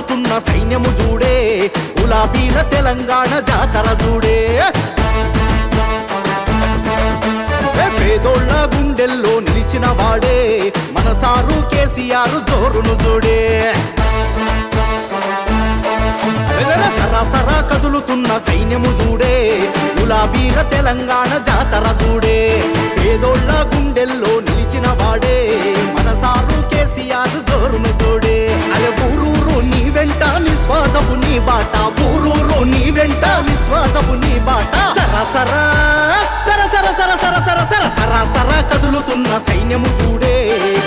కదులుతున్న సైన్యము చూడే గులాబీల తెలంగాణ జాతర చూడే పేదోళ్ళ గుండెల్లో నిలిచిన వాడే మనసారు కేసీఆర్ జోరును చూడే సరాసరా కదులుతున్న సైన్యము చూడే గులాబీల తెలంగాణ జాతర చూడే పేదోళ్ళ గుండెల్లో నిలిచిన వాడే మనసారు కేసీఆర్ జోరును చూడే అరే ఊరూరు నీ వెంట నిస్వాదపు నీ బాట ఊరూరు నీ వెంట నిస్వాదపు నీ బాట సరాసరా సరాసరా కదులుతున్న సైన్యము చూడే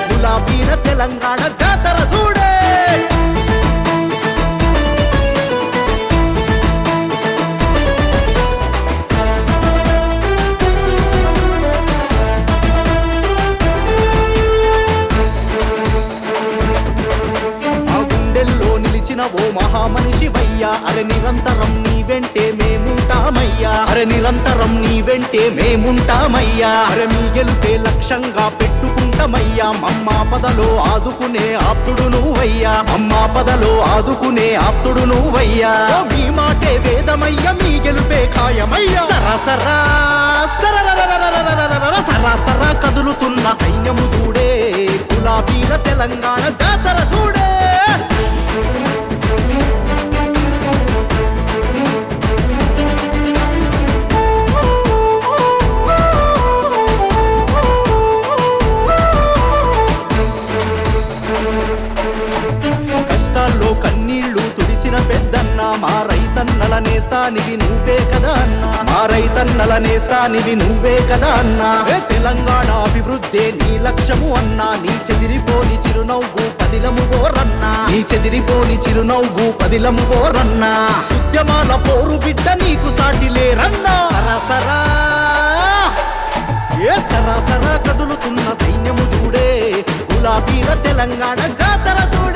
గులాబీల తెలంగాణ జాతర చూడే ఓ మహామనిషివయ్యా అరే నిరంతరం నీ వెంటే మేముంటామయ్యా అరే నిరంతరం నీ వెంటే మేముంటామయ్యా అరే మీ గెలుపే లక్ష్యంగా పెట్టుకుంటామయ్యా మమ్మాపదలో ఆదుకునే ఆప్తుడు నువ్వయ్యా మమ్మాపదలో ఆదుకునే ఆప్తుడు నువ్వయ్యా మీ మాటే వేదమయ్యా మీ గెలుపే ఖాయమయ్యా సరాసరా కదులుతున్న సైన్యము చూడే గులాబీల తెలంగాణ జాతర చూడే కష్టాల్లో కన్నీళ్లు తుడిచిన పెద్దన్న మా రైతన్నల నేస్తానివి నువ్వే కదా అన్న మా రైతన్నల నేస్తానివి నువ్వే కదా అన్నా తెలంగాణ అభివృద్ధే నీ లక్ష్యము అన్నా నీ చెదిరిపోని చిరునవ్వు పదిలము ఓరన్నా నీ చెదిరిపోని చిరునవ్వు పదిలము ఓరన్నా ఉద్యమాల పోరు బిడ్డ నీకు సాటి లేరన్నా సరాసరా కదులుతున్న సైన్యము చూడే గులాబీల తెలంగాణ జాతర చూడే